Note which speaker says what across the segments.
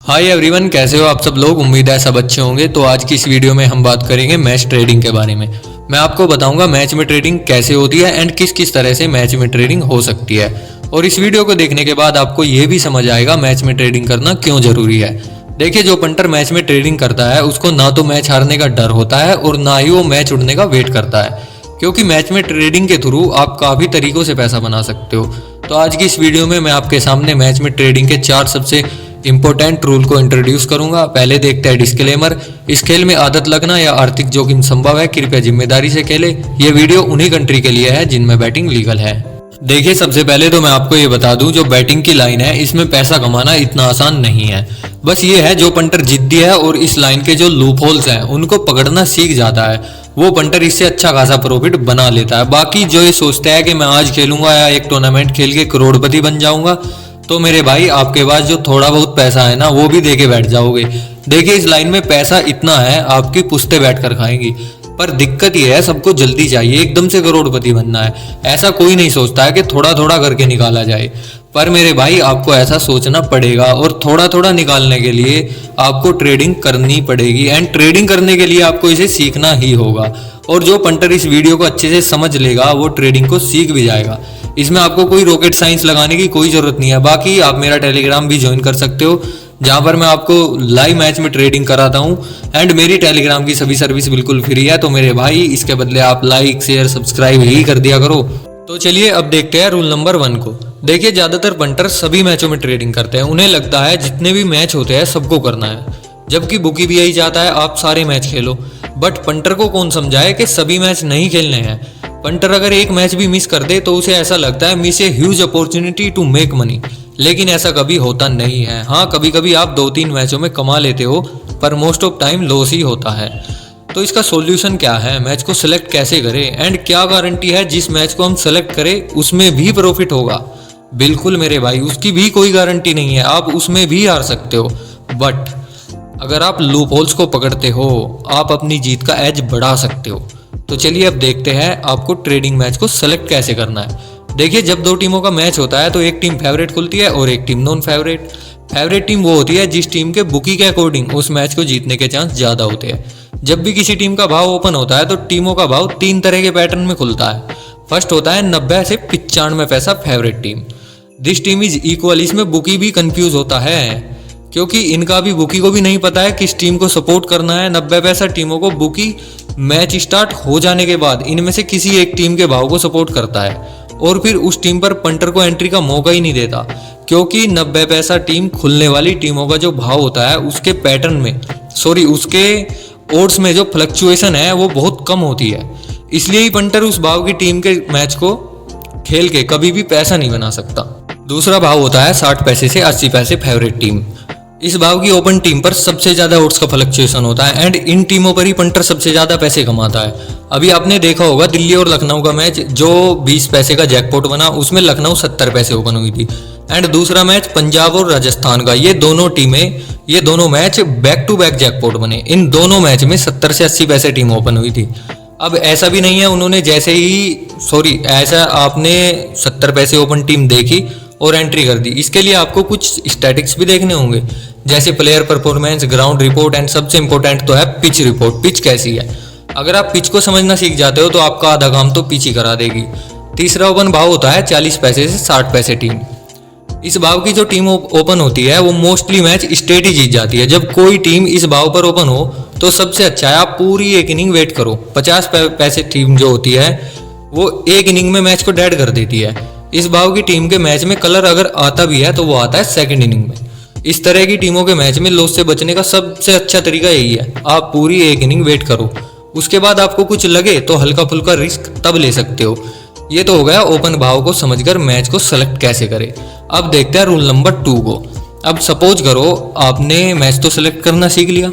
Speaker 1: Hi everyone, कैसे हो आप सब लोग। उम्मीद है सब अच्छे होंगे। तो आज की इस वीडियो में हम बात करेंगे मैच ट्रेडिंग के बारे में। मैं आपको बताऊंगा मैच में ट्रेडिंग कैसे होती है एंड किस किस तरह से मैच में ट्रेडिंग हो सकती है। और इस वीडियो को देखने के बाद आपको ये भी समझ आएगा मैच में ट्रेडिंग करना क्यों जरूरी है। देखिए, जो पंटर मैच में ट्रेडिंग करता है उसको ना तो मैच हारने का डर होता है और ना ही वो मैच उड़ने का वेट करता है, क्योंकि मैच में ट्रेडिंग के थ्रू आप काफ़ी तरीकों से पैसा बना सकते हो। तो आज की इस वीडियो में मैं आपके सामने मैच में ट्रेडिंग के 4 सबसे इंपॉर्टेंट रूल को इंट्रोड्यूस करूंगा। पहले देखते हैं डिस्क्लेमर। इस खेल में आदत लगना या आर्थिक जोखिम संभव है, कृपया जिम्मेदारी से खेलें। ये वीडियो उन्हीं कंट्री के लिए है जिनमें बैटिंग लीगल है। देखिए, सबसे पहले तो मैं आपको ये बता दूं, जो बैटिंग की लाइन है इसमें पैसा कमाना इतना आसान नहीं है। बस ये है, जो पंटर जिद्दी है और इस लाइन के जो लूप होल्स हैं उनको पकड़ना सीख जाता है, वो पंटर इससे अच्छा खासा प्रॉफिट बना लेता है। बाकी जो ये सोचता है कि मैं आज खेलूंगा या एक टूर्नामेंट खेल के करोड़पति बन जाऊंगा, तो मेरे भाई आपके पास जो थोड़ा बहुत पैसा है ना वो भी दे के बैठ जाओगे। देखिए, इस लाइन में पैसा इतना है आपकी पुश्ते बैठ कर खाएंगी। पर दिक्कत ये है, सबको जल्दी चाहिए, एकदम से करोड़पति बनना है। ऐसा कोई नहीं सोचता है कि थोड़ा थोड़ा करके निकाला जाए। पर मेरे भाई आपको ऐसा सोचना पड़ेगा और थोड़ा थोड़ा निकालने के लिए आपको ट्रेडिंग करनी पड़ेगी। एंड ट्रेडिंग करने के लिए आपको इसे सीखना ही होगा। और जो पंटर इस वीडियो को अच्छे से समझ लेगा वो ट्रेडिंग को सीख भी जाएगा। इसमें आपको कोई रॉकेट साइंस लगाने की कोई जरूरत नहीं है। बाकी आप मेरा टेलीग्राम भी ज्वाइन कर सकते हो, जहां पर मैं आपको लाइव मैच में ट्रेडिंग कराता हूं। एंड मेरी टेलीग्राम की सभी सर्विस बिल्कुल फ्री है। तो मेरे भाई इसके बदले आप लाइक शेयर सब्सक्राइब ही कर दिया करो। तो चलिए अब देखते हैं रूल नंबर 1 को। देखिए, ज्यादातर पंटर सभी मैचों में ट्रेडिंग करते हैं। उन्हें लगता है जितने भी मैच होते हैं सबको करना है, जबकि बुकी भी यही चाहता है आप सारे मैच खेलो। बट पंटर को कौन समझाए कि सभी मैच नहीं खेलने हैं। पंटर अगर एक मैच भी मिस कर दे तो उसे ऐसा लगता है miss a huge opportunity to make money. लेकिन ऐसा कभी होता नहीं है। हाँ, कभी कभी आप 2-3 मैचों में कमा लेते हो, पर मोस्ट ऑफ टाइम लॉस ही होता है। तो इसका सॉल्यूशन क्या है, मैच को सिलेक्ट कैसे करें एंड क्या गारंटी है जिस मैच को हम सेलेक्ट करें उसमें भी प्रॉफिट होगा। बिल्कुल मेरे भाई, उसकी भी कोई गारंटी नहीं है, आप उसमें भी हार सकते हो। बट अगर आप लूप होल्स को पकड़ते हो आप अपनी जीत का एज बढ़ा सकते हो। तो चलिए अब देखते हैं आपको ट्रेडिंग मैच को सेलेक्ट कैसे करना है। देखिए, जब 2 टीमों का मैच होता है तो एक टीम फेवरेट खुलती है और एक team non favourite. Favourite team वो होती है जिस टीम के बुकी के अकॉर्डिंग उस मैच को जीतने के चांस ज्यादा होते हैं। जब भी किसी टीम का भाव ओपन होता है तो टीमों का भाव 3 तरह के पैटर्न में खुलता है। फर्स्ट होता है 90 से 95 पैसा favourite team. This team is equal. इसमें बुकी भी कंफ्यूज होता है, क्योंकि इनका भी बुकी को भी नहीं पता है किस टीम को सपोर्ट करना है। 90 पैसा टीमों को बुकी मैच स्टार्ट हो जाने के बाद इनमें से किसी एक टीम के भाव को सपोर्ट करता है और फिर उस टीम पर पंटर को एंट्री का मौका ही नहीं देता, क्योंकि 90 पैसा टीम खुलने वाली टीमों का जो भाव होता है उसके पैटर्न में उसके ओड्स में जो फ्लक्चुएशन है वो बहुत कम होती है। इसलिए ही पंटर उस भाव की टीम के मैच को खेल के कभी भी पैसा नहीं बना सकता। दूसरा भाव होता है 60 पैसे से 80 पैसे फेवरेट टीम। इस भाव की ओपन टीम पर सबसे ज्यादा ओड्स का फ्लक्चुएशन होता है एंड इन टीमों पर ही पंटर सबसे ज्यादा पैसे कमाता है। अभी आपने देखा होगा दिल्ली और लखनऊ का मैच, जो 20 पैसे का जैकपॉट बना उसमें लखनऊ 70 पैसे ओपन हुई थी। एंड दूसरा मैच पंजाब और राजस्थान का, ये दोनों match back to back jackpot बने। इन दोनों मैच में 70 से 80 पैसे टीम ओपन हुई थी। अब ऐसा भी नहीं है उन्होंने ऐसा आपने 70 पैसे ओपन टीम देखी और एंट्री कर दी। इसके लिए आपको कुछ स्टैटिक्स भी देखने होंगे, जैसे player performance, ground report and सबसे इंपॉर्टेंट तो है पिच रिपोर्ट। पिच कैसी है, अगर आप पिच को समझना सीख जाते हो तो आपका आधा काम तो पिच ही करा देगी। तीसरा ओपन भाव होता है 40 पैसे से 60 पैसे टीम। इस भाव की जो टीम ओपन होती है वो मोस्टली मैच स्ट्रेट ही जीत जाती है। जब कोई टीम इस भाव पर ओपन हो तो सबसे अच्छा है आप पूरी एक इनिंग वेट करो। 50 पैसे टीम जो होती है वो एक इनिंग में मैच को डेड कर देती है। इस भाव की टीम के मैच में कलर अगर आता भी है तो वो आता है सेकंड इनिंग में। इस तरह की टीमों के मैच में लॉस से बचने का सबसे अच्छा तरीका यही है, आप पूरी एक इनिंग वेट करो। उसके बाद आपको कुछ लगे तो हल्का फुल्का रिस्क तब ले सकते हो। ये तो हो गया ओपन भाव को समझकर मैच को सेलेक्ट कैसे करें। अब देखते हैं रूल नंबर 2 को। अब सपोज करो आपने मैच तो सेलेक्ट करना सीख लिया,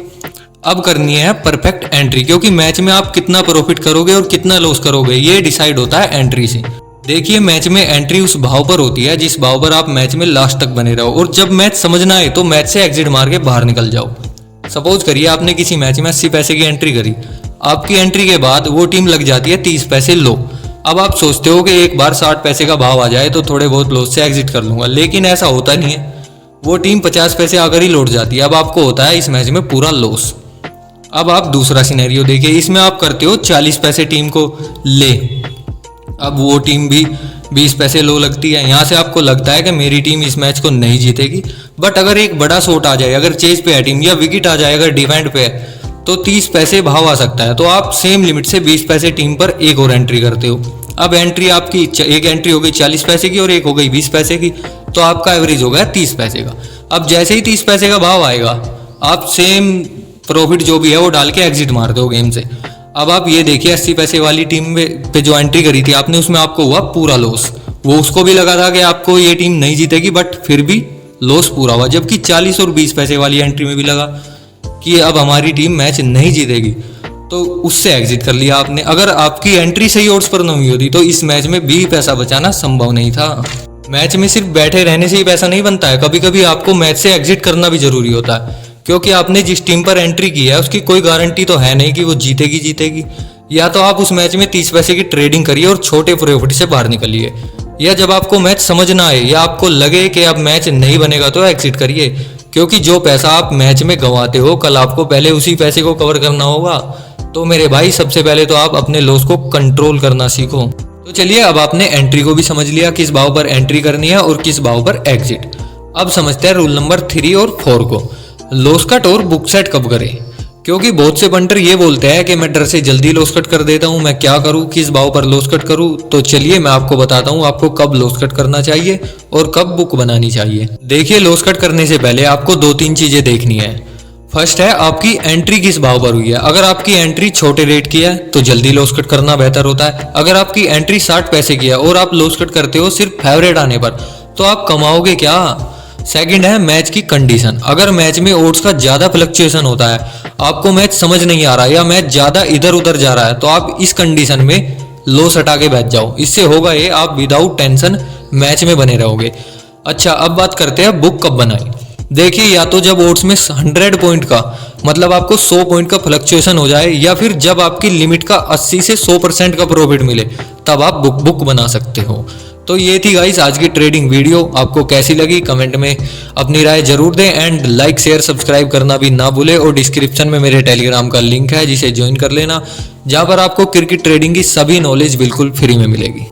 Speaker 1: अब करनी है परफेक्ट एंट्री, क्योंकि मैच में आप कितना प्रॉफिट करोगे और कितना लॉस करोगे ये डिसाइड होता है एंट्री से। देखिए, मैच में एंट्री उस भाव पर होती है जिस भाव पर आप मैच में लास्ट तक बने रहो, और जब मैच समझना है तो मैच से एग्जिट मार के बाहर निकल जाओ। सपोज करिए आपने किसी मैच में 80 पैसे की एंट्री करी, आपकी एंट्री के बाद वो टीम लग जाती है 30 पैसे लो। अब आप सोचते हो कि एक बार 60 पैसे का भाव आ जाए तो थोड़े बहुत लॉस से एग्जिट कर लूंगा, लेकिन ऐसा होता नहीं है। वो टीम 50 पैसे आकर ही लौट जाती है। अब आपको होता है इस मैच में पूरा लॉस। अब आप दूसरा सिनेरियो देखिए, इसमें आप करते हो 40 पैसे टीम को ले। अब वो टीम भी 20 पैसे लो लगती है। यहाँ से आपको लगता है कि मेरी टीम इस मैच को नहीं जीतेगी, बट अगर एक बड़ा शॉट आ जाए, अगर चेज पे है टीम या विकेट आ जाए अगर डिफेंड पे है, तो 30 पैसे भाव आ सकता है। तो आप सेम लिमिट से 20 पैसे टीम पर एक और एंट्री करते हो। अब एंट्री आपकी एक एंट्री हो गई 40 पैसे की और एक हो गई 20 पैसे की, तो आपका एवरेज हो गया 30 पैसे का। अब जैसे ही 30 पैसे का भाव आएगा, आप सेम प्रॉफिट जो भी है वो डाल के एग्जिट मार दो गेम से। अब आप ये देखिए 80 पैसे वाली टीम पे जो एंट्री करी थी आपने, उसमें आपको हुआ पूरा लॉस। वो उसको भी लगा था कि आपको ये टीम नहीं जीतेगी, बट फिर भी लॉस पूरा हुआ। जबकि 40 और 20 पैसे वाली एंट्री में भी लगा कि अब हमारी टीम मैच नहीं जीतेगी, तो उससे एग्जिट कर लिया आपने। अगर आपकी एंट्री सही ओड्स पर नहीं होती तो इस मैच में भी पैसा बचाना संभव नहीं था। मैच में सिर्फ बैठे रहने से ही पैसा नहीं बनता है, कभी कभी आपको मैच से एग्जिट करना भी जरूरी होता है, क्योंकि आपने जिस टीम पर एंट्री की है उसकी कोई गारंटी तो है नहीं कि वो जीतेगी। या तो आप उस मैच में 30 पैसे की ट्रेडिंग करिए और छोटे प्रॉफिट से बाहर निकलिए, या जब आपको मैच समझ ना आए या आपको लगे कि अब मैच नहीं बनेगा तो एग्जिट करिए, क्योंकि जो पैसा आप मैच में गंवाते हो कल आपको पहले उसी पैसे को कवर करना होगा। तो मेरे भाई सबसे पहले तो आप अपने लॉस को कंट्रोल करना सीखो। तो चलिए, अब आपने एंट्री को भी समझ लिया, किस भाव पर एंट्री करनी है और किस भाव पर एग्जिट। अब समझते हैं रूल नंबर 3 और 4 को, लॉस कट और बुक सेट कब करें। क्योंकि बहुत से पंटर ये बोलते हैं कि मैं डर से जल्दी लॉस कट कर देता हूं, मैं क्या करूं, किस भाव पर लॉस कट करूं। तो चलिए मैं आपको बताता हूं आपको कब लॉस कट करना चाहिए और कब बुक बनानी चाहिए। देखिए, लॉस कट करने से पहले आपको 2-3 चीजें देखनी है। फर्स्ट है आपकी एंट्री किस भाव पर हुई है। अगर आपकी एंट्री छोटे रेट की है तो जल्दी लॉस कट करना बेहतर होता है। अगर आपकी एंट्री 60 पैसे की है और आप लॉस कट करते हो सिर्फ फेवरेट आने पर, तो आप कमाओगे क्या। सेकंड है मैच की कंडीशन। अगर मैच में ओड्स का ज्यादा फ्लक्चुएशन होता है, आपको मैच समझ नहीं आ रहा या मैच ज्यादा इधर उधर जा रहा है, तो आप इस कंडीशन में लॉस हटा के बैठ जाओ। इससे होगा ये, आप विदाउट टेंशन मैच में बने रहोगे। अच्छा, अब बात करते हैं बुक कब बनाए। देखिए, या तो जब ओड्स में 100 पॉइंट का मतलब आपको 100 पॉइंट का फ्लक्चुएशन हो जाए, या फिर जब आपकी लिमिट का 80 से 100% का प्रॉफिट मिले, तब आप बुक बना सकते हो। तो ये थी गाइस आज की ट्रेडिंग वीडियो। आपको कैसी लगी कमेंट में अपनी राय जरूर दें, एंड लाइक शेयर सब्सक्राइब करना भी ना भूले। और डिस्क्रिप्शन में मेरे टेलीग्राम का लिंक है, जिसे ज्वाइन कर लेना, जहां पर आपको क्रिकेट ट्रेडिंग की सभी नॉलेज बिल्कुल फ्री में मिलेगी।